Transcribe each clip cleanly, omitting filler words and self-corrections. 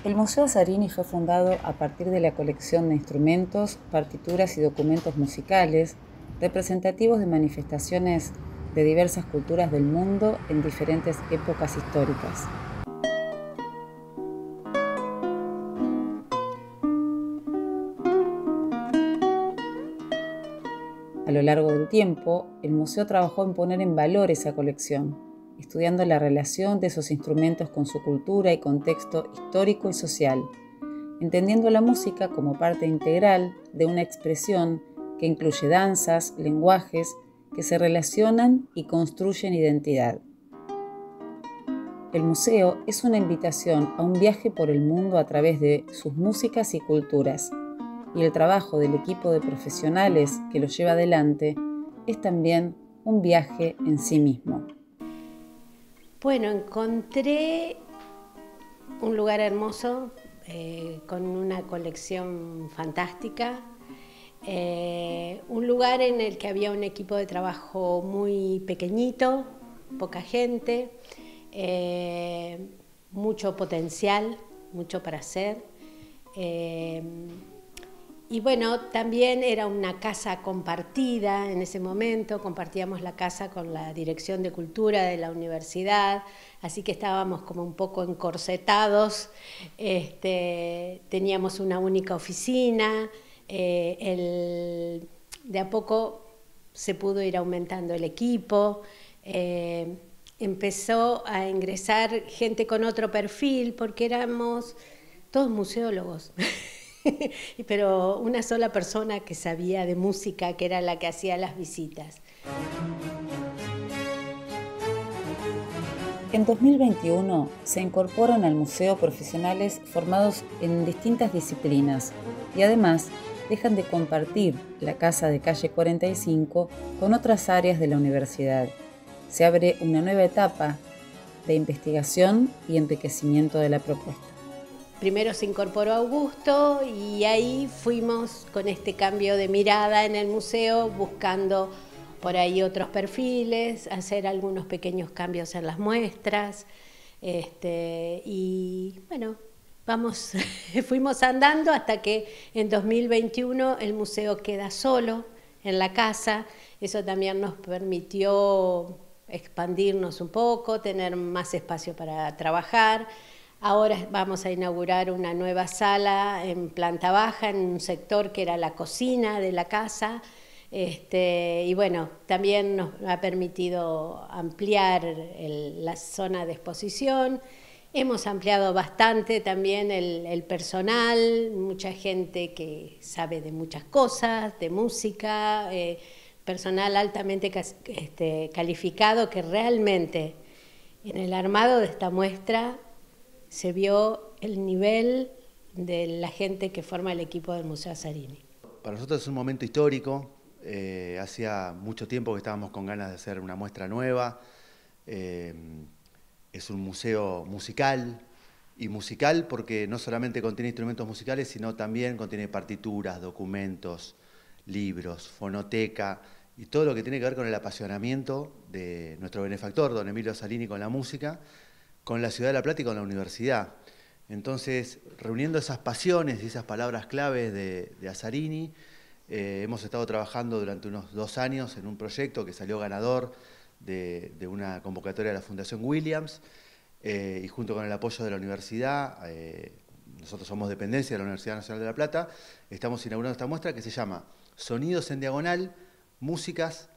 El Museo Azzarini fue fundado a partir de la colección de instrumentos, partituras y documentos musicales representativos de manifestaciones de diversas culturas del mundo en diferentes épocas históricas. A lo largo del tiempo, el museo trabajó en poner en valor esa colección, estudiando la relación de esos instrumentos con su cultura y contexto histórico y social, entendiendo la música como parte integral de una expresión que incluye danzas, lenguajes que se relacionan y construyen identidad. El museo es una invitación a un viaje por el mundo a través de sus músicas y culturas, y el trabajo del equipo de profesionales que lo lleva adelante es también un viaje en sí mismo. Bueno, encontré un lugar hermoso con una colección fantástica, un lugar en el que había un equipo de trabajo muy pequeñito, poca gente, mucho potencial, mucho para hacer. Y bueno, también era una casa compartida en ese momento, compartíamos la casa con la Dirección de Cultura de la universidad, así que estábamos como un poco encorsetados, teníamos una única oficina, de a poco se pudo ir aumentando el equipo, empezó a ingresar gente con otro perfil porque éramos todos museólogos. Pero una sola persona que sabía de música, que era la que hacía las visitas. En 2021 se incorporan al museo profesionales formados en distintas disciplinas y además dejan de compartir la casa de calle 45 con otras áreas de la universidad. Se abre una nueva etapa de investigación y enriquecimiento de la propuesta. Primero se incorporó Augusto y ahí fuimos con este cambio de mirada en el museo, buscando por ahí otros perfiles, hacer algunos pequeños cambios en las muestras. Y bueno, fuimos andando hasta que en 2021 el museo queda solo en la casa. Eso también nos permitió expandirnos un poco, tener más espacio para trabajar. Ahora vamos a inaugurar una nueva sala en planta baja, en un sector que era la cocina de la casa. Y bueno, también nos ha permitido ampliar la zona de exposición. Hemos ampliado bastante también el personal, mucha gente que sabe de muchas cosas, de música, personal altamente calificado que realmente en el armado de esta muestra se vio el nivel de la gente que forma el equipo del Museo Azzarini. Para nosotros es un momento histórico, hacía mucho tiempo que estábamos con ganas de hacer una muestra nueva, es un museo musical, y musical porque no solamente contiene instrumentos musicales, sino también contiene partituras, documentos, libros, fonoteca, y todo lo que tiene que ver con el apasionamiento de nuestro benefactor, don Emilio Azzarini, con la música, con la ciudad de La Plata y con la universidad. Entonces, reuniendo esas pasiones y esas palabras claves de Azzarini, hemos estado trabajando durante unos 2 años en un proyecto que salió ganador de una convocatoria de la Fundación Williams, y junto con el apoyo de la universidad, nosotros somos dependencia de la Universidad Nacional de La Plata, estamos inaugurando esta muestra que se llama Sonidos en Diagonal, Músicas,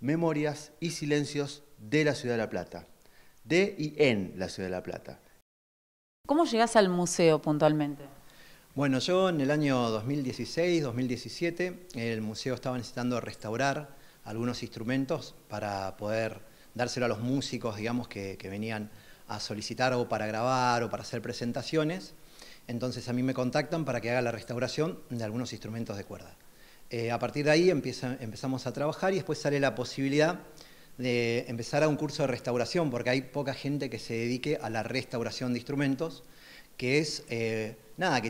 Memorias y Silencios de la Ciudad de La Plata. De y en la Ciudad de La Plata. ¿Cómo llegás al museo puntualmente? Bueno, yo en el año 2016, 2017, el museo estaba necesitando restaurar algunos instrumentos para poder dárselo a los músicos, digamos, que venían a solicitar o para grabar o para hacer presentaciones. Entonces a mí me contactan para que haga la restauración de algunos instrumentos de cuerda. A partir de ahí empezamos a trabajar y después sale la posibilidad de empezar a un curso de restauración, porque hay poca gente que se dedique a la restauración de instrumentos, que es, que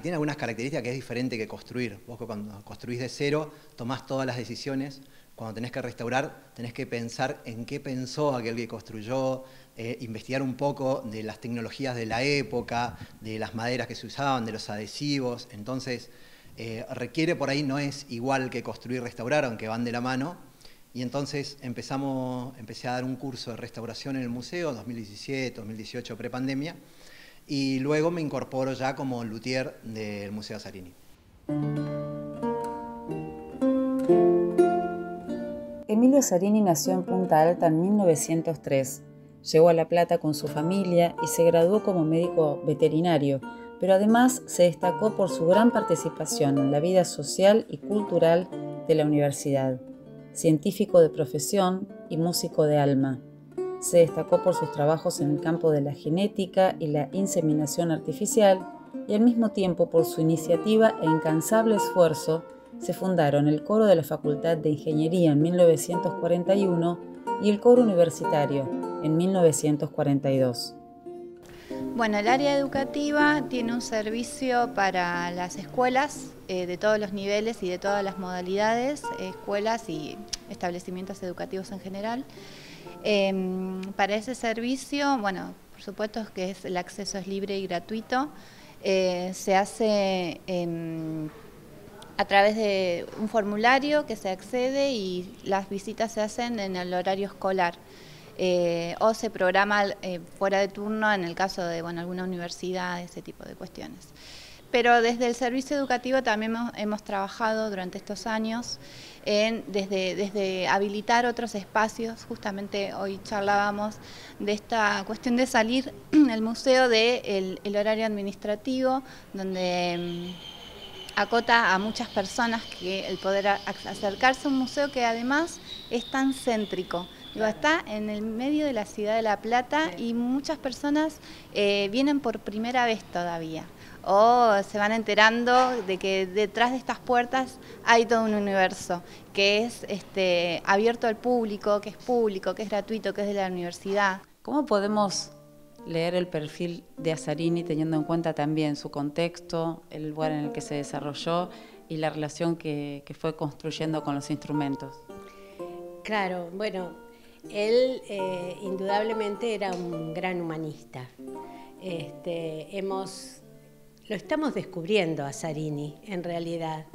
tiene algunas características que es diferente que construir. Vos cuando construís de cero, tomás todas las decisiones cuando tenés que restaurar, tenés que pensar en qué pensó aquel que construyó, investigar un poco de las tecnologías de la época, de las maderas que se usaban, de los adhesivos. Entonces, requiere por ahí, no es igual que construir y restaurar, aunque van de la mano. Y entonces empecé a dar un curso de restauración en el museo, 2017, 2018, prepandemia, y luego me incorporo ya como luthier del Museo Azzarini. Emilio Azzarini nació en Punta Alta en 1903. Llegó a La Plata con su familia y se graduó como médico veterinario, pero además se destacó por su gran participación en la vida social y cultural de la universidad. Científico de profesión y músico de alma. Se destacó por sus trabajos en el campo de la genética y la inseminación artificial, y al mismo tiempo por su iniciativa e incansable esfuerzo se fundaron el Coro de la Facultad de Ingeniería en 1941 y el Coro Universitario en 1942. Bueno, el área educativa tiene un servicio para las escuelas de todos los niveles y de todas las modalidades, escuelas y establecimientos educativos en general. Para ese servicio, bueno, por supuesto que el acceso es libre y gratuito. Se hace a través de un formulario que se accede y las visitas se hacen en el horario escolar. O se programa fuera de turno en el caso de alguna universidad, ese tipo de cuestiones. Pero desde el servicio educativo también hemos trabajado durante estos años desde habilitar otros espacios. Justamente hoy charlábamos de esta cuestión de salir el museo del horario administrativo, donde acota a muchas personas que el poder acercarse a un museo que además es tan céntrico. Está en el medio de la ciudad de La Plata y muchas personas vienen por primera vez todavía o se van enterando de que detrás de estas puertas hay todo un universo que es abierto al público, que es gratuito, que es de la universidad. ¿Cómo podemos leer el perfil de Azzarini teniendo en cuenta también su contexto, el lugar en el que se desarrolló y la relación que fue construyendo con los instrumentos? Claro, bueno, él indudablemente era un gran humanista. Lo estamos descubriendo a Azzarini, en realidad,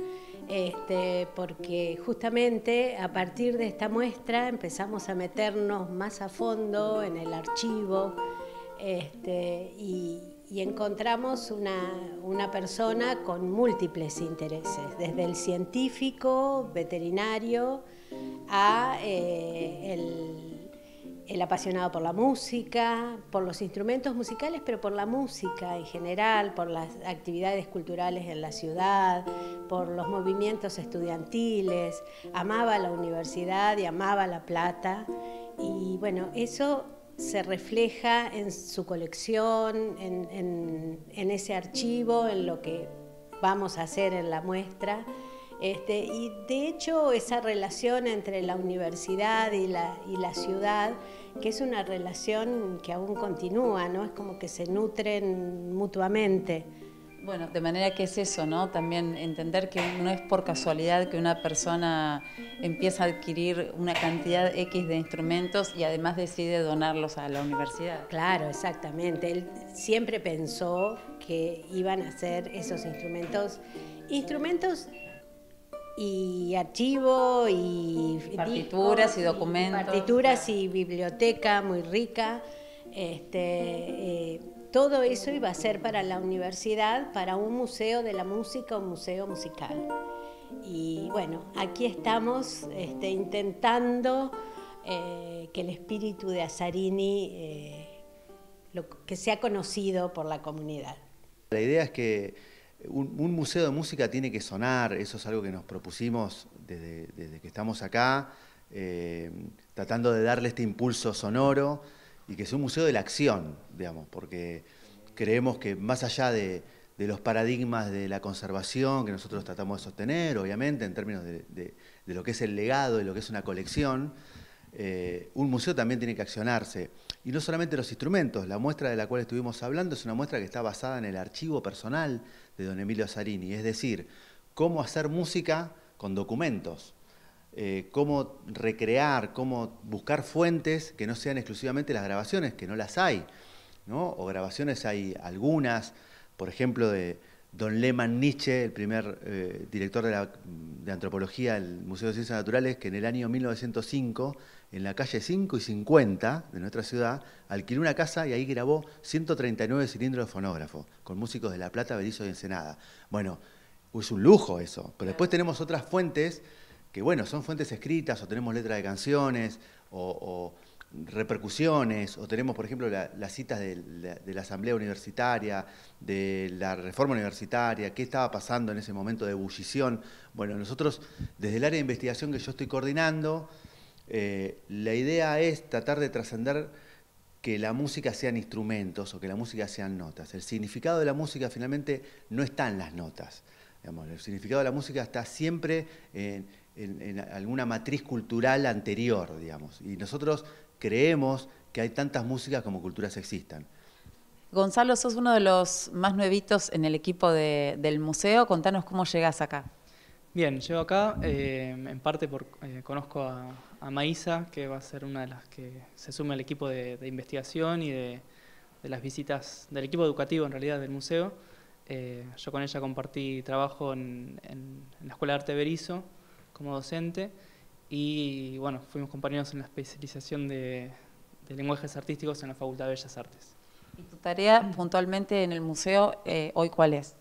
porque justamente a partir de esta muestra empezamos a meternos más a fondo en el archivo y encontramos una persona con múltiples intereses, desde el científico, veterinario, a el apasionado por la música, por los instrumentos musicales, pero por la música en general, por las actividades culturales en la ciudad, por los movimientos estudiantiles. Amaba la universidad y amaba La Plata. Y bueno, eso se refleja en su colección, en ese archivo, en lo que vamos a hacer en la muestra. Y de hecho esa relación entre la universidad y la ciudad, que es una relación que aún continúa, ¿no? Es como que se nutren mutuamente. Bueno, de manera que es eso, ¿no? También entender que no es por casualidad que una persona empieza a adquirir una cantidad X de instrumentos y además decide donarlos a la universidad. Claro, exactamente. Él siempre pensó que iban a ser esos instrumentos y archivo y partituras y documentos. Partituras y biblioteca muy rica. Todo eso iba a ser para la universidad, para un museo de la música, un museo musical. Y bueno, aquí estamos intentando que el espíritu de Azzarini que sea conocido por la comunidad. La idea es que un museo de música tiene que sonar, eso es algo que nos propusimos desde que estamos acá, tratando de darle este impulso sonoro y que sea un museo de la acción, digamos, porque creemos que más allá de los paradigmas de la conservación que nosotros tratamos de sostener, obviamente, en términos de lo que es el legado, de lo que es una colección, un museo también tiene que accionarse. Y no solamente los instrumentos, la muestra de la cual estuvimos hablando es una muestra que está basada en el archivo personal de don Emilio Azzarini, es decir, cómo hacer música con documentos. cómo recrear, cómo buscar fuentes que no sean exclusivamente las grabaciones, que no las hay, ¿no? O grabaciones hay algunas, por ejemplo, de don Lehmann Nietzsche, el primer director de antropología del Museo de Ciencias Naturales, que en el año 1905, en la calle 5 y 50 de nuestra ciudad, alquiló una casa y ahí grabó 139 cilindros de fonógrafo, con músicos de La Plata, Berisso y Ensenada. Bueno, es un lujo eso, pero después tenemos otras fuentes que, bueno, son fuentes escritas, o tenemos letras de canciones, o repercusiones, o tenemos, por ejemplo, las citas de la Asamblea Universitaria, de la Reforma Universitaria, qué estaba pasando en ese momento de ebullición. Bueno, nosotros, desde el área de investigación que yo estoy coordinando, la idea es tratar de trascender que la música sean instrumentos o que la música sean notas. El significado de la música finalmente no está en las notas. Digamos, el significado de la música está siempre en alguna matriz cultural anterior, digamos. Y nosotros creemos que hay tantas músicas como culturas existan. Gonzalo, sos uno de los más nuevitos en el equipo del museo. Contanos cómo llegás acá. Bien, llego acá en parte porque conozco a Maísa, que va a ser una de las que se sume al equipo de investigación y de las visitas del equipo educativo en realidad del museo. Yo con ella compartí trabajo en la Escuela de Arte Berisso como docente y bueno, fuimos compañeros en la especialización de lenguajes artísticos en la Facultad de Bellas Artes. ¿Y tu tarea puntualmente en el museo hoy cuál es?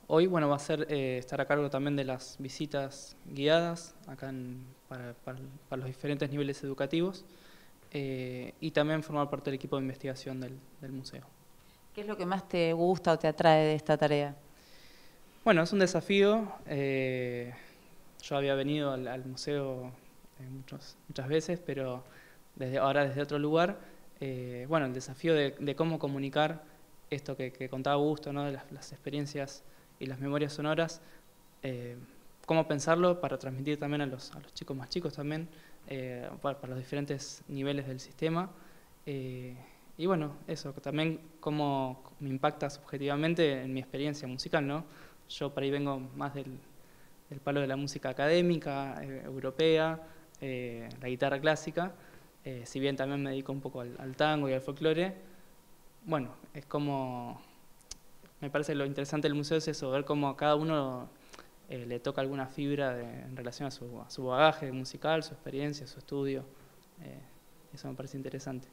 Hoy, bueno, va a ser estar a cargo también de las visitas guiadas acá para los diferentes niveles educativos y también formar parte del equipo de investigación del museo. ¿Qué es lo que más te gusta o te atrae de esta tarea? Bueno, es un desafío. Yo había venido al museo muchas veces, pero ahora desde otro lugar. Bueno, el desafío de cómo comunicar esto que contaba Augusto, ¿no? De las experiencias y las memorias sonoras, cómo pensarlo para transmitir también a los chicos más chicos también, para los diferentes niveles del sistema. Y bueno, eso, también cómo me impacta subjetivamente en mi experiencia musical, ¿no? Yo por ahí vengo más del palo de la música académica, europea, la guitarra clásica, si bien también me dedico un poco al tango y al folclore. Bueno, es como, me parece lo interesante del museo es eso, ver cómo a cada uno le toca alguna fibra en relación a su bagaje musical, su experiencia, su estudio. Eso me parece interesante.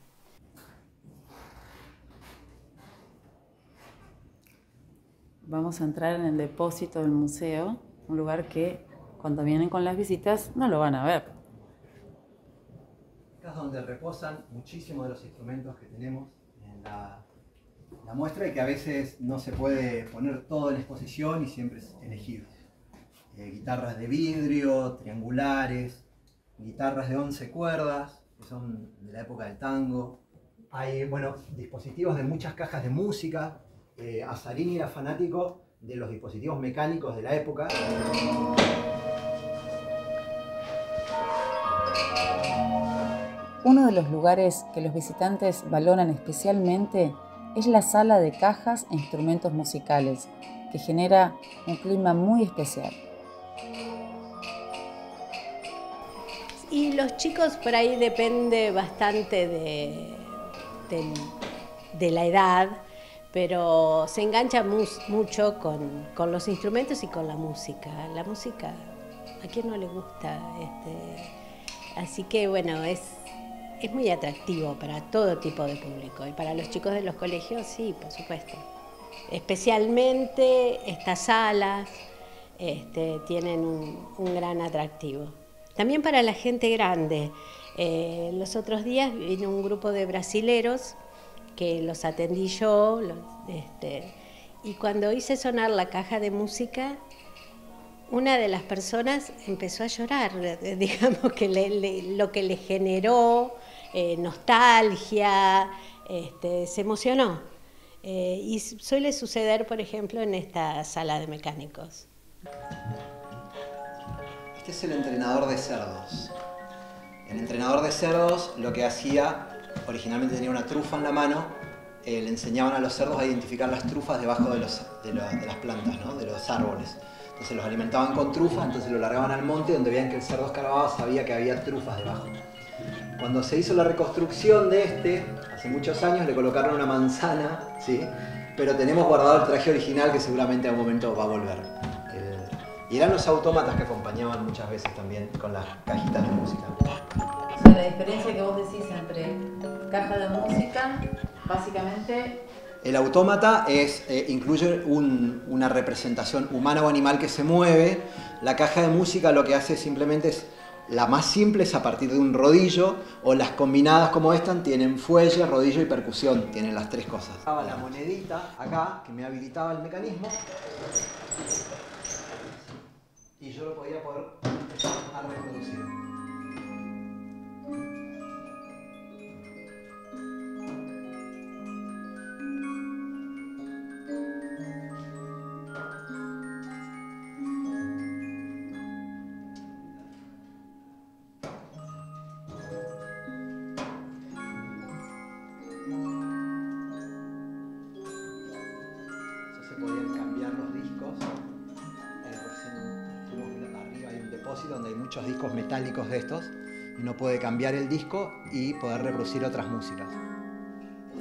Vamos a entrar en el depósito del museo, un lugar que cuando vienen con las visitas no lo van a ver. Acá es donde reposan muchísimos de los instrumentos que tenemos en la muestra y que a veces no se puede poner todo en exposición y siempre es elegido. Guitarras de vidrio, triangulares, guitarras de 11 cuerdas, que son de la época del tango. Hay, bueno, dispositivos de muchas cajas de música. Azzarini era fanático de los dispositivos mecánicos de la época. Uno de los lugares que los visitantes valoran especialmente es la sala de cajas e instrumentos musicales, que genera un clima muy especial. Y los chicos por ahí depende bastante de la edad, pero se engancha mucho con los instrumentos y con la música. La música, ¿a quién no le gusta? Así que bueno, es muy atractivo para todo tipo de público. Y para los chicos de los colegios, sí, por supuesto. Especialmente estas salas tienen un gran atractivo. También para la gente grande. Los otros días vino un grupo de brasileros que los atendí yo, y cuando hice sonar la caja de música, una de las personas empezó a llorar, digamos que lo que le generó nostalgia, se emocionó. Y suele suceder, por ejemplo, en esta sala de mecánicos. Este es el entrenador de cerdos. El entrenador de cerdos lo que hacía, originalmente tenía una trufa en la mano, le enseñaban a los cerdos a identificar las trufas debajo de las plantas, ¿no? De los árboles. Entonces los alimentaban con trufas, entonces lo largaban al monte, donde veían que el cerdo escarbaba, sabía que había trufas debajo. Cuando se hizo la reconstrucción de hace muchos años, le colocaron una manzana, ¿sí? Pero tenemos guardado el traje original que seguramente en algún momento va a volver. Y eran los autómatas que acompañaban muchas veces también con las cajitas de música. O sea, la diferencia que vos decís entre caja de música, básicamente... El autómata incluye una representación humana o animal que se mueve. La caja de música lo que hace simplemente es, la más simple es a partir de un rodillo, o las combinadas como esta tienen fuelle, rodillo y percusión, tienen las tres cosas. Estaba la monedita acá, que me habilitaba el mecanismo, y yo lo podía empezar a reproducir. Podían cambiar los discos. Arriba hay un depósito donde hay muchos discos metálicos de estos. Uno puede cambiar el disco y poder reproducir otras músicas. Y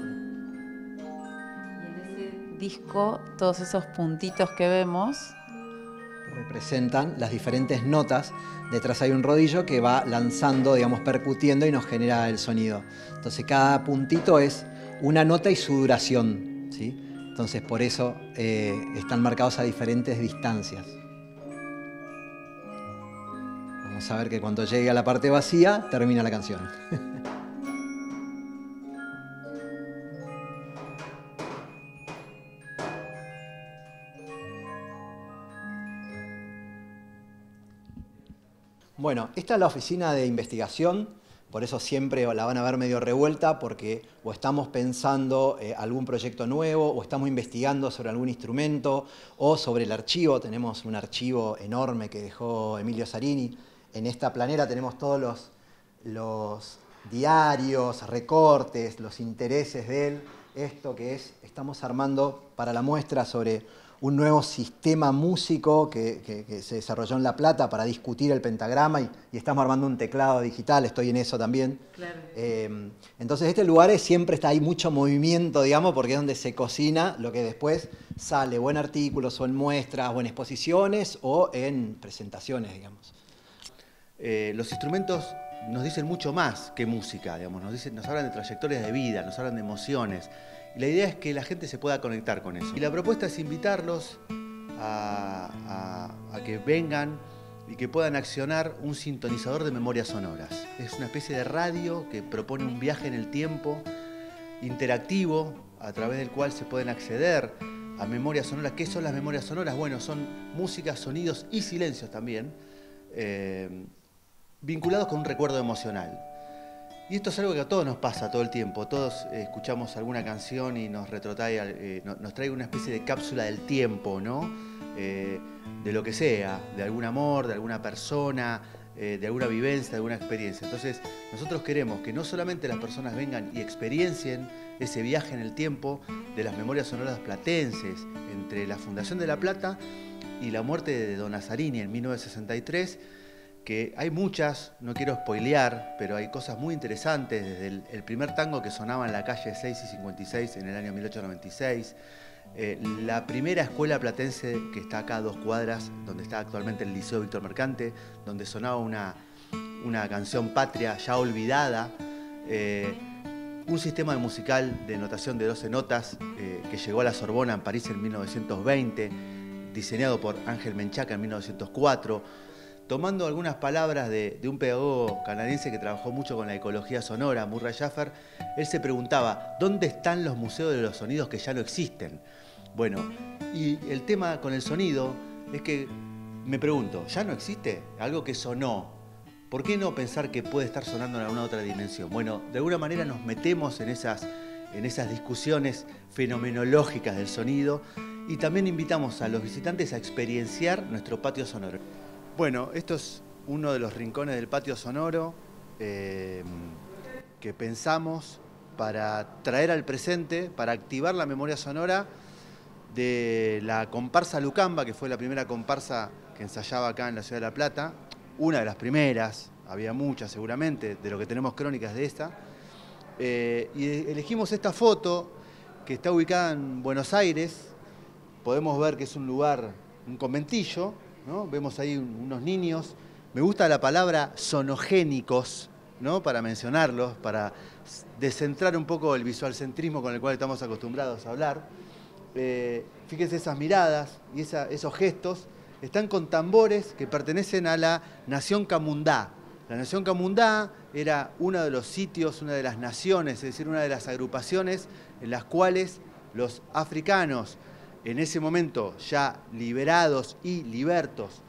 en ese disco, todos esos puntitos que vemos representan las diferentes notas. Detrás hay un rodillo que va lanzando, digamos, percutiendo y nos genera el sonido. Entonces cada puntito es una nota y su duración, ¿sí? Entonces por eso están marcados a diferentes distancias. Vamos a ver que cuando llegue a la parte vacía, termina la canción. Bueno, esta es la oficina de investigación. Por eso siempre la van a ver medio revuelta, porque o estamos pensando algún proyecto nuevo, o estamos investigando sobre algún instrumento, o sobre el archivo. Tenemos un archivo enorme que dejó Emilio Zarini. En esta planera tenemos todos los diarios, recortes, los intereses de él. Esto que estamos armando para la muestra sobre un nuevo sistema músico que se desarrolló en La Plata para discutir el pentagrama y estamos armando un teclado digital, estoy en eso también. Claro. Entonces este lugar siempre está ahí mucho movimiento, digamos, porque es donde se cocina lo que después sale o en artículos o en muestras o en exposiciones o en presentaciones, digamos. Los instrumentos nos dicen mucho más que música, digamos, nos hablan de trayectorias de vida, nos hablan de emociones. Y la idea es que la gente se pueda conectar con eso. Y la propuesta es invitarlos a que vengan y que puedan accionar un sintonizador de memorias sonoras. Es una especie de radio que propone un viaje en el tiempo interactivo a través del cual se pueden acceder a memorias sonoras. ¿Qué son las memorias sonoras? Bueno, son músicas, sonidos y silencios también, vinculados con un recuerdo emocional. Y esto es algo que a todos nos pasa todo el tiempo. Todos escuchamos alguna canción y nos retrotrae, nos trae una especie de cápsula del tiempo, ¿no? De lo que sea, de algún amor, de alguna persona, de alguna vivencia, de alguna experiencia. Entonces, nosotros queremos que no solamente las personas vengan y experiencien ese viaje en el tiempo de las memorias sonoras platenses entre la fundación de La Plata y la muerte de Don Nazzarini en 1963, que hay muchas, no quiero spoilear, pero hay cosas muy interesantes, desde el primer tango que sonaba en la calle 6 y 56 en el año 1896, la primera escuela platense que está acá a 2 cuadras, donde está actualmente el Liceo Víctor Mercante, donde sonaba una canción patria ya olvidada, un sistema musical de notación de 12 notas que llegó a la Sorbona en París en 1920, diseñado por Ángel Menchaca en 1904, tomando algunas palabras de un pedagogo canadiense que trabajó mucho con la ecología sonora, Murray Schaffer. Él se preguntaba, ¿dónde están los museos de los sonidos que ya no existen? Bueno, y el tema con el sonido es que me pregunto, ¿ya no existe? Algo que sonó. ¿Por qué no pensar que puede estar sonando en alguna otra dimensión? Bueno, de alguna manera nos metemos en esas discusiones fenomenológicas del sonido y también invitamos a los visitantes a experienciar nuestro patio sonoro. Bueno, esto es uno de los rincones del patio sonoro que pensamos para traer al presente, para activar la memoria sonora de la comparsa Lucamba, que fue la primera comparsa que ensayaba acá en la ciudad de La Plata, una de las primeras, había muchas seguramente, de lo que tenemos crónicas de esta, y elegimos esta foto que está ubicada en Buenos Aires. Podemos ver que es un lugar, un conventillo, ¿no? Vemos ahí unos niños. Me gusta la palabra sonogénicos, ¿no? Para mencionarlos, para descentrar un poco el visualcentrismo con el cual estamos acostumbrados a hablar. Fíjense esas miradas y esos gestos. Están con tambores que pertenecen a la nación Camundá. La nación Camundá era uno de los sitios, una de las naciones, es decir, una de las agrupaciones en las cuales los africanos, en ese momento ya liberados y libertos,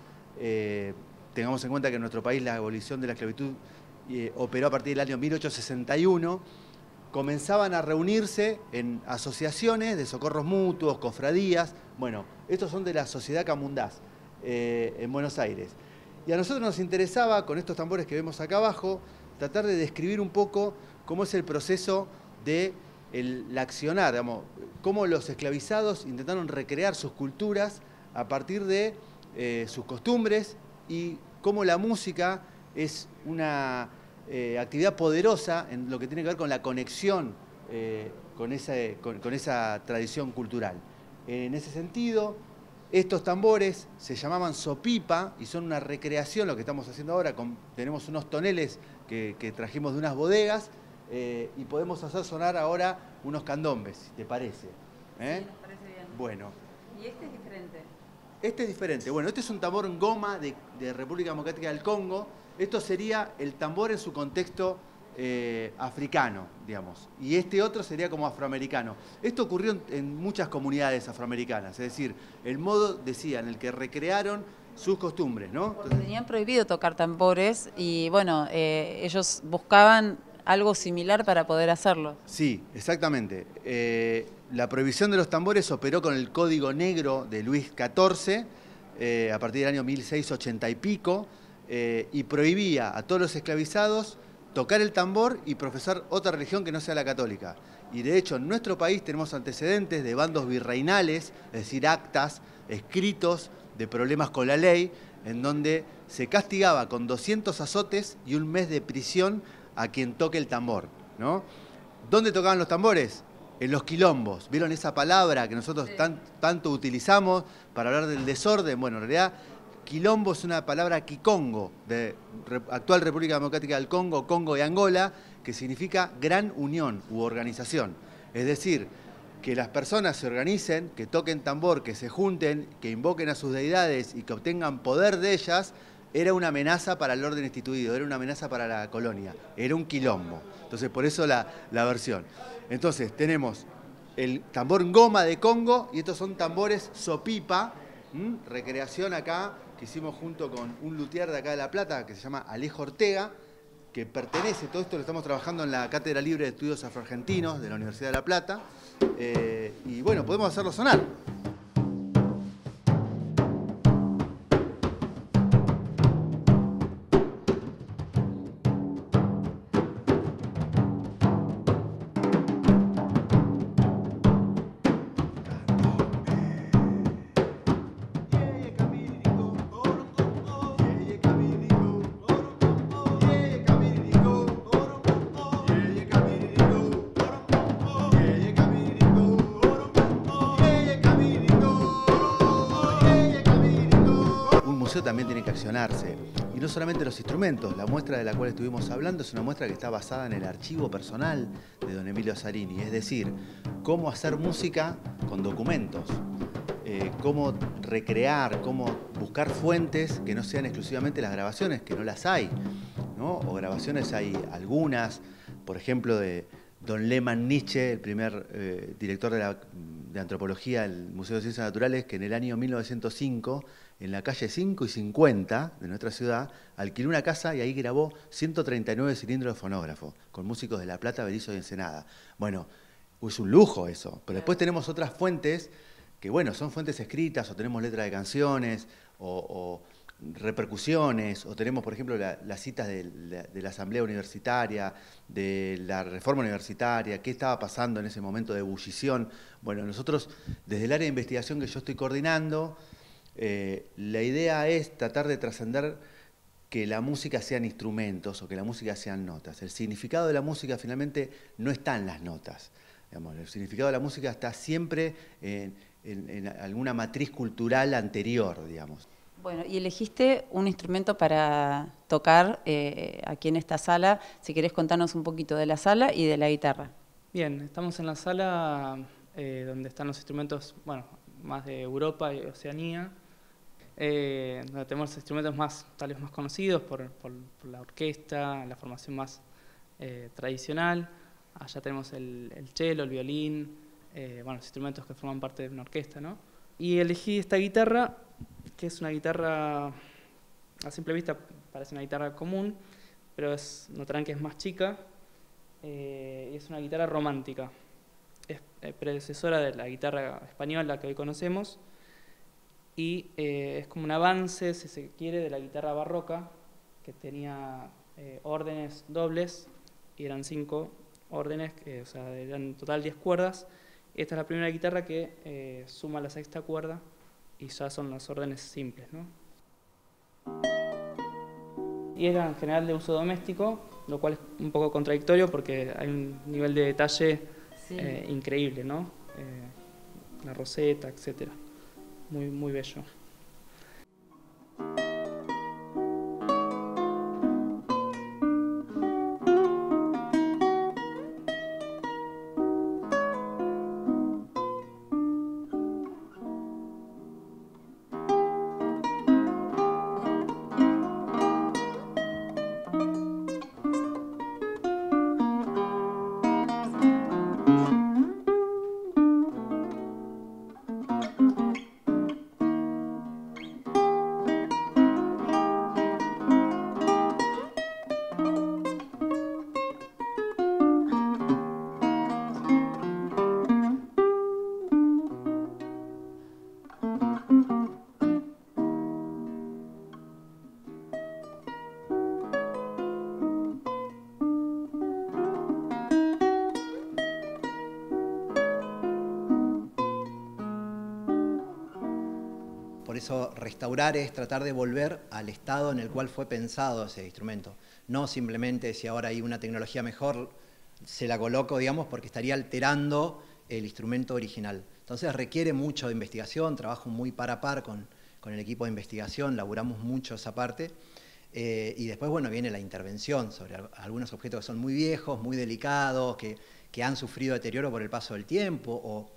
tengamos en cuenta que en nuestro país la abolición de la esclavitud operó a partir del año 1861, comenzaban a reunirse en asociaciones de socorros mutuos, cofradías. Bueno, estos son de la Sociedad Camundás en Buenos Aires. Y a nosotros nos interesaba, con estos tambores que vemos acá abajo, tratar de describir un poco cómo es el proceso de el accionar, digamos, cómo los esclavizados intentaron recrear sus culturas a partir de sus costumbres y cómo la música es una actividad poderosa en lo que tiene que ver con la conexión con esa tradición cultural. En ese sentido, estos tambores se llamaban sopipa y son una recreación, lo que estamos haciendo ahora. Tenemos unos toneles que trajimos de unas bodegas y podemos hacer sonar ahora unos candombes, si te parece. Sí, nos parece bien. Bueno. ¿Y este es diferente? Este es diferente. Bueno, este es un tambor ngoma de República Democrática del Congo. Esto sería el tambor en su contexto africano, digamos. Y este otro sería como afroamericano. Esto ocurrió en muchas comunidades afroamericanas. Es decir, el modo, decía, en el que recrearon sus costumbres, ¿no? Porque tenían prohibido tocar tambores y, bueno, ellos buscaban algo similar para poder hacerlo. Sí, exactamente. La prohibición de los tambores operó con el Código Negro de Luis XIV a partir del año 1680 y pico y prohibía a todos los esclavizados tocar el tambor y profesar otra religión que no sea la católica. Y de hecho en nuestro país tenemos antecedentes de bandos virreinales, es decir, actas, escritos de problemas con la ley, en donde se castigaba con 200 azotes y 1 mes de prisión a quien toque el tambor, ¿no? ¿Dónde tocaban los tambores? En los quilombos. ¿Vieron esa palabra que nosotros tanto utilizamos para hablar del desorden? Bueno, en realidad quilombo es una palabra kikongo, de actual República Democrática del Congo, Congo y Angola, que significa gran unión u organización. Es decir, que las personas se organicen, que toquen tambor, que se junten, que invoquen a sus deidades y que obtengan poder de ellas, era una amenaza para el orden instituido, era una amenaza para la colonia, era un quilombo. Entonces, por eso la versión. Entonces, tenemos el tambor ngoma de Congo y estos son tambores sopipa, recreación acá, que hicimos junto con un luthier de acá de La Plata, que se llama Alejo Ortega, que pertenece, todo esto lo estamos trabajando en la Cátedra Libre de Estudios Afroargentinos de la Universidad de La Plata, y bueno, podemos hacerlo sonar. También tiene que accionarse, y no solamente los instrumentos. La muestra de la cual estuvimos hablando es una muestra que está basada en el archivo personal de don Emilio Zarini, es decir, cómo hacer música con documentos, cómo recrear, cómo buscar fuentes que no sean exclusivamente las grabaciones, que no las hay, ¿no? O grabaciones hay algunas, por ejemplo, de don Lehmann Nietzsche, el primer director de antropología del Museo de Ciencias Naturales, que en el año 1905, en la calle 5 y 50 de nuestra ciudad, alquiló una casa y ahí grabó 139 cilindros de fonógrafo, con músicos de La Plata, Berisso y Ensenada. Bueno, es un lujo eso, pero después tenemos otras fuentes que, bueno, son fuentes escritas, o tenemos letras de canciones, o repercusiones, o tenemos, por ejemplo, las citas de la asamblea universitaria, de la reforma universitaria, qué estaba pasando en ese momento de ebullición. Bueno, nosotros, desde el área de investigación que yo estoy coordinando, la idea es tratar de trascender que la música sean instrumentos o que la música sean notas. El significado de la música finalmente no está en las notas. Digamos, el significado de la música está siempre en alguna matriz cultural anterior, digamos. Bueno, y elegiste un instrumento para tocar aquí en esta sala. Si querés contarnos un poquito de la sala y de la guitarra. Bien, estamos en la sala donde están los instrumentos, bueno, más de Europa y Oceanía, donde tenemos instrumentos tal vez más conocidos por la orquesta, la formación más tradicional. Allá tenemos el cello, el violín, bueno, los instrumentos que forman parte de una orquesta, ¿no? Y elegí esta guitarra, que es una guitarra, a simple vista parece una guitarra común, pero notarán que es más chica, y es una guitarra romántica. Es predecesora de la guitarra española que hoy conocemos, y es como un avance, si se quiere, de la guitarra barroca, que tenía órdenes dobles, y eran 5 órdenes, o sea, eran en total 10 cuerdas. Esta es la primera guitarra que suma la 6ª cuerda, y ya son las órdenes simples, ¿no? Y era en general de uso doméstico, lo cual es un poco contradictorio porque hay un nivel de detalle increíble, ¿no? La roseta, etc. Muy, muy bello. Por eso restaurar es tratar de volver al estado en el cual fue pensado ese instrumento. No simplemente si ahora hay una tecnología mejor, se la coloco, digamos, porque estaría alterando el instrumento original. Entonces requiere mucho de investigación, trabajo muy par a par con el equipo de investigación, laburamos mucho esa parte. Y después, bueno, viene la intervención sobre algunos objetos que son muy viejos, muy delicados, que han sufrido deterioro por el paso del tiempo,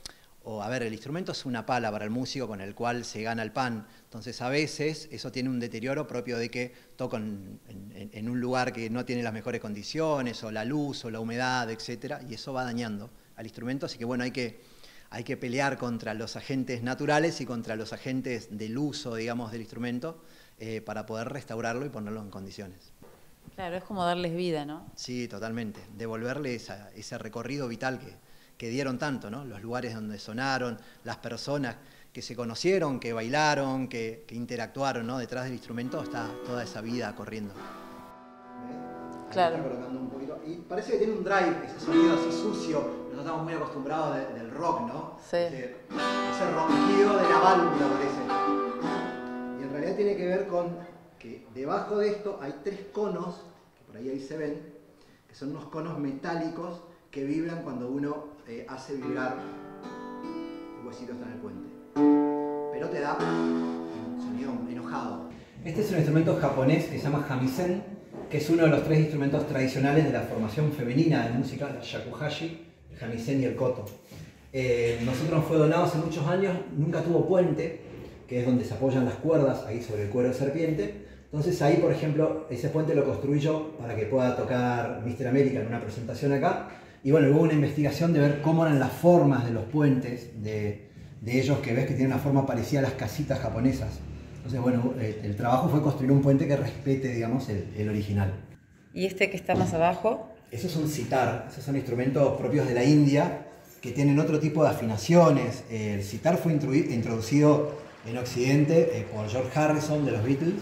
o a ver, el instrumento es una pala para el músico con el cual se gana el pan. Entonces, a veces eso tiene un deterioro propio de que toco en un lugar que no tiene las mejores condiciones, o la luz, o la humedad, etcétera, y eso va dañando al instrumento. Así que, bueno, hay que pelear contra los agentes naturales y contra los agentes del uso, digamos, del instrumento para poder restaurarlo y ponerlo en condiciones. Claro, es como darles vida, ¿no? Sí, totalmente. Devolverle ese recorrido vital que dieron tanto, ¿no? Los lugares donde sonaron, las personas que se conocieron, que bailaron, que interactuaron, ¿no? Detrás del instrumento está toda esa vida corriendo. Claro. Está colocando un poquito. Y parece que tiene un drive, ese sonido así sucio. Nosotros estamos muy acostumbrados del rock, ¿no? Sí. Ese ronquido de la válvula, parece. Y en realidad tiene que ver con que debajo de esto hay 3 conos, que por ahí se ven, que son unos conos metálicos que vibran cuando uno hace vibrar el huesito está en el puente. Pero te da un sonido enojado. Este es un instrumento japonés que se llama shamisen, que es uno de los 3 instrumentos tradicionales de la formación femenina de música, el shakuhachi, el shamisen y el koto. Nosotros nos fue donado hace muchos años, nunca tuvo puente, que es donde se apoyan las cuerdas, ahí sobre el cuero de serpiente. Entonces ahí, por ejemplo, ese puente lo construí yo para que pueda tocar Mr. America en una presentación acá. Y bueno, hubo una investigación de ver cómo eran las formas de los puentes de ellos, que ves que tienen una forma parecida a las casitas japonesas. Entonces, bueno, el trabajo fue construir un puente que respete, digamos, el original. ¿Y este que está más abajo? Esos son sitar, esos son instrumentos propios de la India que tienen otro tipo de afinaciones. El sitar fue introducido en Occidente por George Harrison de los Beatles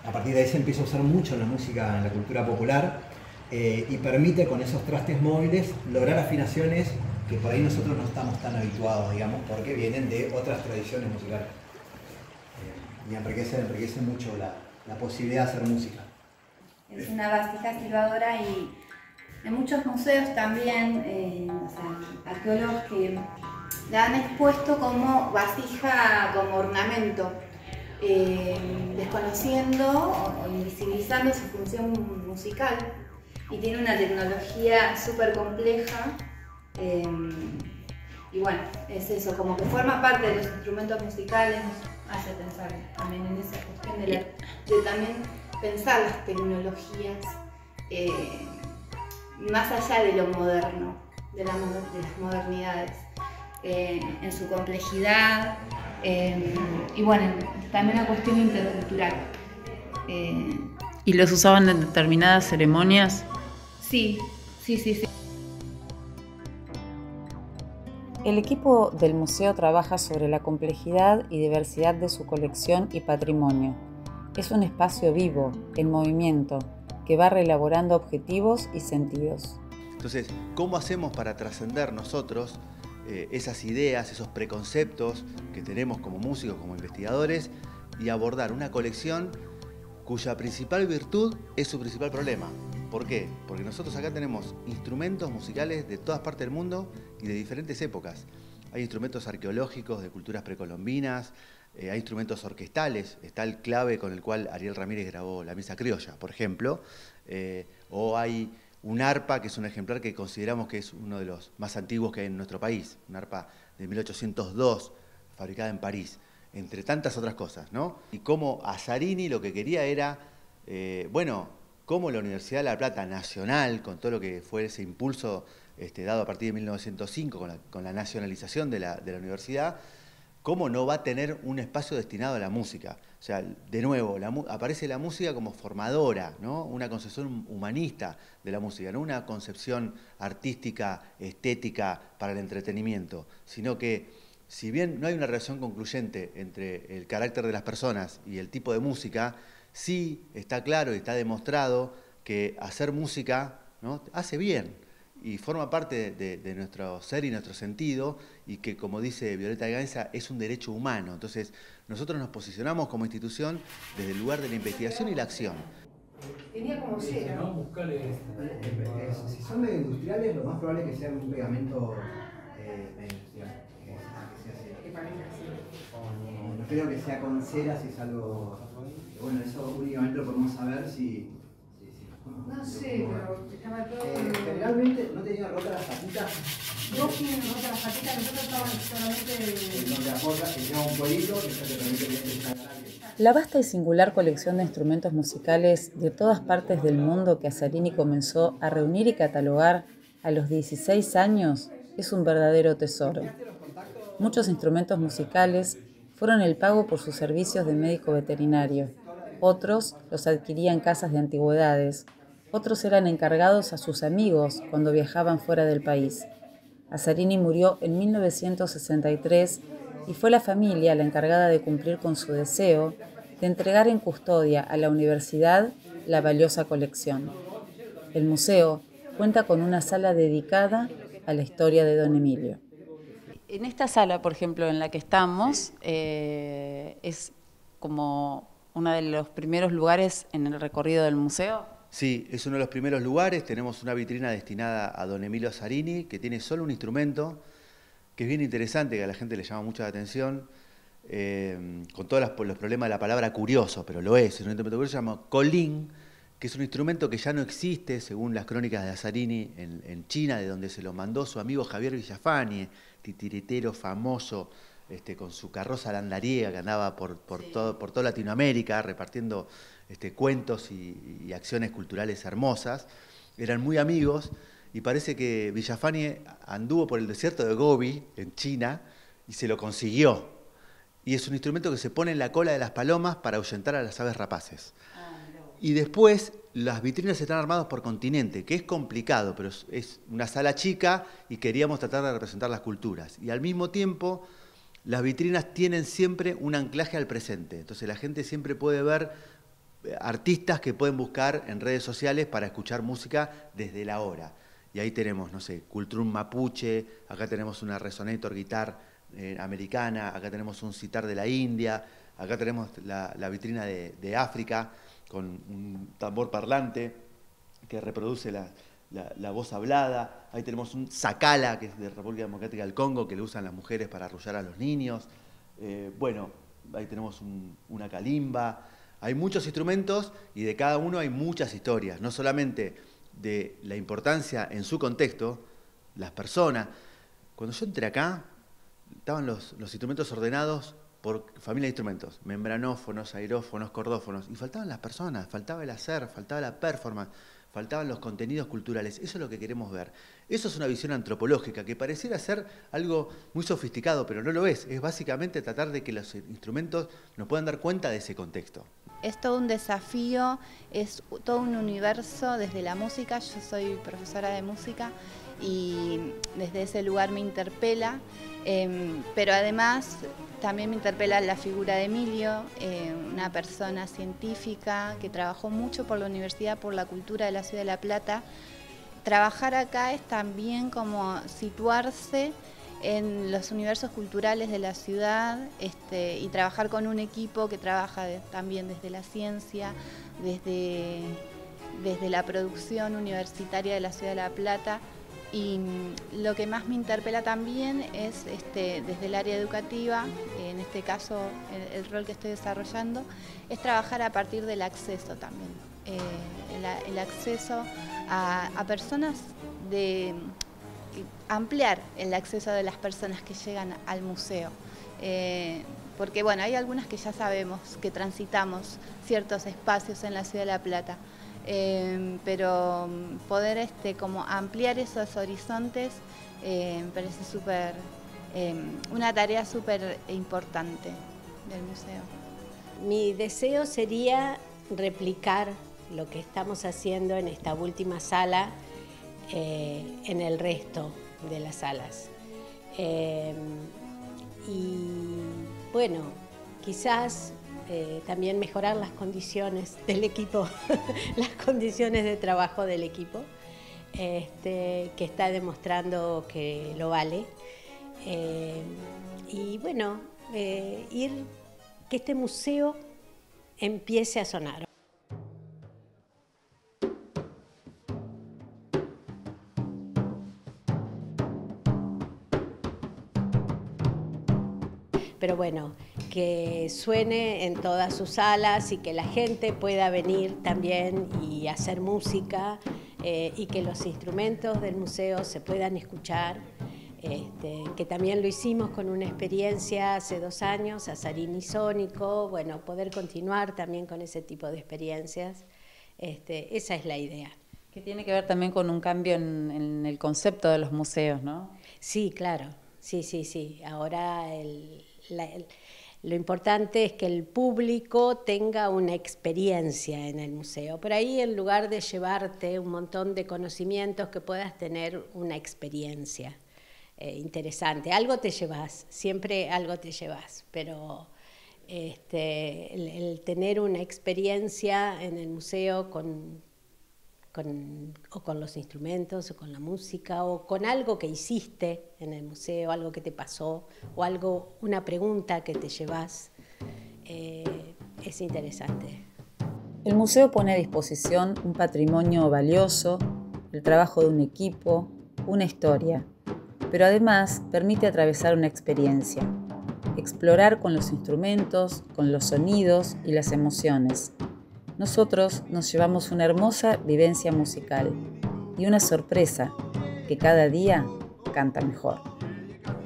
a partir de ahí se empieza a usar mucho en la música, en la cultura popular, y permite con esos trastes móviles lograr afinaciones que por ahí nosotros no estamos tan habituados, digamos, porque vienen de otras tradiciones musicales. Y enriquece mucho la posibilidad de hacer música. Es una vasija silbadora y en muchos museos también, arqueólogos que la han expuesto como vasija, como ornamento, desconociendo o invisibilizando su función musical. Y tiene una tecnología súper compleja. Y bueno, es eso, como que forma parte de los instrumentos musicales, nos hace pensar también en esa cuestión de también pensar las tecnologías más allá de lo moderno, de las modernidades, en su complejidad y bueno, también la cuestión intercultural. ¿Y los usaban en determinadas ceremonias? Sí. El equipo del museo trabaja sobre la complejidad y diversidad de su colección y patrimonio. Es un espacio vivo, en movimiento, que va reelaborando objetivos y sentidos. Entonces, ¿cómo hacemos para trascender nosotros esas ideas, esos preconceptos que tenemos como músicos, como investigadores, y abordar una colección cuya principal virtud es su principal problema? ¿Por qué? Porque nosotros acá tenemos instrumentos musicales de todas partes del mundo y de diferentes épocas. Hay instrumentos arqueológicos de culturas precolombinas, hay instrumentos orquestales, está el clave con el cual Ariel Ramírez grabó La Misa Criolla, por ejemplo, o hay un arpa, que es un ejemplar que consideramos que es uno de los más antiguos que hay en nuestro país, un arpa de 1802, fabricada en París, entre tantas otras cosas, ¿no? Y como Azzarini lo que quería era, cómo la Universidad de La Plata Nacional, con todo lo que fue ese impulso dado a partir de 1905, con la nacionalización de la universidad, cómo no va a tener un espacio destinado a la música. O sea, de nuevo, aparece la música como formadora, ¿no? Una concepción humanista de la música, no una concepción artística, estética para el entretenimiento, sino que si bien no hay una relación concluyente entre el carácter de las personas y el tipo de música, sí está claro y está demostrado que hacer música, ¿no?, hace bien y forma parte de nuestro ser y nuestro sentido, y que, como dice Violeta Gainza, es un derecho humano. Entonces, nosotros nos posicionamos como institución desde el lugar de la investigación y la acción. Tenía como cera. Si son medio industriales, lo más probable es que sea un pegamento medio industrial. No creo que sea con cera, si es algo. Bueno, eso únicamente lo podemos saber si. No sé, pero estaba todo. Generalmente no tenía rotas las patitas. No tienen rotas las patitas, nosotros estábamos solamente. Donde aporta que lleva un polito que se te permite bien. La vasta y singular colección de instrumentos musicales de todas partes del mundo que Azzarini comenzó a reunir y catalogar a los 16 años es un verdadero tesoro. Muchos instrumentos musicales fueron el pago por sus servicios de médico veterinario. Otros los adquiría en casas de antigüedades. Otros eran encargados a sus amigos cuando viajaban fuera del país. Azzarini murió en 1963 y fue la familia la encargada de cumplir con su deseo de entregar en custodia a la universidad la valiosa colección. El museo cuenta con una sala dedicada a la historia de Don Emilio. En esta sala, por ejemplo, en la que estamos, es como uno de los primeros lugares en el recorrido del museo. Sí, es uno de los primeros lugares. Tenemos una vitrina destinada a Don Emilio Azzarini, que tiene solo un instrumento, que es bien interesante, que a la gente le llama mucha atención, con todos los problemas de la palabra curioso, pero lo es un instrumento curioso, se llama colín, que es un instrumento que ya no existe, según las crónicas de Azzarini, en China, de donde se lo mandó su amigo Javier Villafañe, titiritero famoso, con su carroza landariega que andaba por toda Latinoamérica repartiendo cuentos y acciones culturales hermosas. Eran muy amigos y parece que Villafañe anduvo por el desierto de Gobi, en China, y se lo consiguió. Y es un instrumento que se pone en la cola de las palomas para ahuyentar a las aves rapaces. Y después las vitrinas están armadas por continente, que es complicado, pero es una sala chica y queríamos tratar de representar las culturas. Y al mismo tiempo, las vitrinas tienen siempre un anclaje al presente. Entonces la gente siempre puede ver artistas que pueden buscar en redes sociales para escuchar música desde la hora. Y ahí tenemos, no sé, Cultrum Mapuche, acá tenemos una Resonator Guitar americana, acá tenemos un sitar de la India, acá tenemos la vitrina de África con un tambor parlante que reproduce la voz hablada. Ahí tenemos un sakala, que es de República Democrática del Congo, que lo usan las mujeres para arrullar a los niños. Bueno, ahí tenemos una kalimba. Hay muchos instrumentos y de cada uno hay muchas historias, no solamente de la importancia en su contexto, las personas. Cuando yo entré acá, estaban los instrumentos ordenados por familia de instrumentos, membranófonos, aerófonos, cordófonos, y faltaban las personas, faltaba el hacer, faltaba la performance, faltaban los contenidos culturales. Eso es lo que queremos ver. Eso es una visión antropológica que pareciera ser algo muy sofisticado, pero no lo es. Es básicamente tratar de que los instrumentos nos puedan dar cuenta de ese contexto. Es todo un desafío, es todo un universo desde la música. Yo soy profesora de música y desde ese lugar me interpela, pero además también me interpela la figura de Emilio, una persona científica que trabajó mucho por la universidad, por la cultura de la ciudad de La Plata. Trabajar acá es también como situarse en los universos culturales de la ciudad, y trabajar con un equipo que trabaja también desde la ciencia, desde la producción universitaria de la ciudad de La Plata. Y lo que más me interpela también es desde el área educativa, en este caso el rol que estoy desarrollando, es trabajar a partir del acceso también, el acceso a personas, ampliar el acceso de las personas que llegan al museo. Porque bueno, hay algunas que ya sabemos que transitamos ciertos espacios en la ciudad de La Plata, pero poder como ampliar esos horizontes me parece una tarea súper importante del museo. Mi deseo sería replicar lo que estamos haciendo en esta última sala en el resto de las salas. Y bueno, quizás también mejorar las condiciones del equipo, las condiciones de trabajo del equipo, que está demostrando que lo vale. Y bueno, que este museo empiece a sonar. Pero bueno, que suene en todas sus salas y que la gente pueda venir también y hacer música, y que los instrumentos del museo se puedan escuchar, que también lo hicimos con una experiencia hace 2 años, Azarini Sónico, bueno, poder continuar también con ese tipo de experiencias, esa es la idea. Que tiene que ver también con un cambio en el concepto de los museos, ¿no? Sí, claro, sí. Ahora lo importante es que el público tenga una experiencia en el museo. Por ahí, en lugar de llevarte un montón de conocimientos, que puedas tener una experiencia interesante. Algo te llevas, siempre algo te llevas, pero el tener una experiencia en el museo con los instrumentos, o con la música, o con algo que hiciste en el museo, algo que te pasó, o una pregunta que te llevas, es interesante. El museo pone a disposición un patrimonio valioso, el trabajo de un equipo, una historia, pero además permite atravesar una experiencia, explorar con los instrumentos, con los sonidos y las emociones. Nosotros nos llevamos una hermosa vivencia musical y una sorpresa, que cada día canta mejor.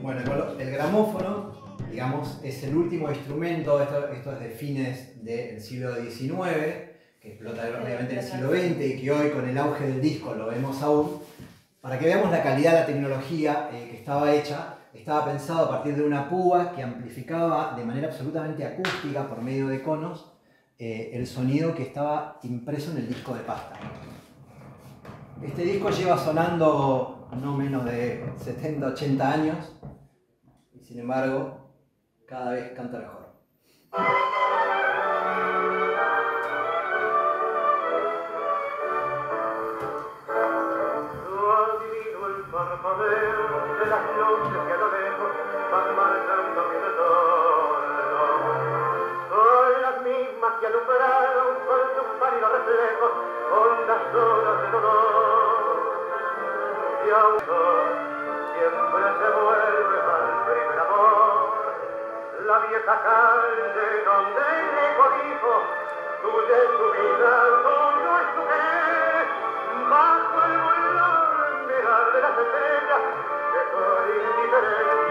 Bueno, el gramófono, digamos, es el último instrumento, esto es de fines del siglo XIX, que explota obviamente en el siglo XX y que hoy con el auge del disco lo vemos aún. Para que veamos la calidad de la tecnología que estaba hecha, estaba pensado a partir de una púa que amplificaba de manera absolutamente acústica por medio de conos el sonido que estaba impreso en el disco de pasta. Este disco lleva sonando no menos de 70, 80 años y sin embargo cada vez canta mejor. parpadeos de las luces que a lo lejos van marcando mi retorno. Son las mismas que alumbraron con sus pálidos reflejos hondas horas de dolor. Y aún siempre se vuelve al primer amor, la vieja calle donde el eco dijo, tuya es tu vida, tuyo es tu querer, bajo el volante de las estrellas, que soy indiferente.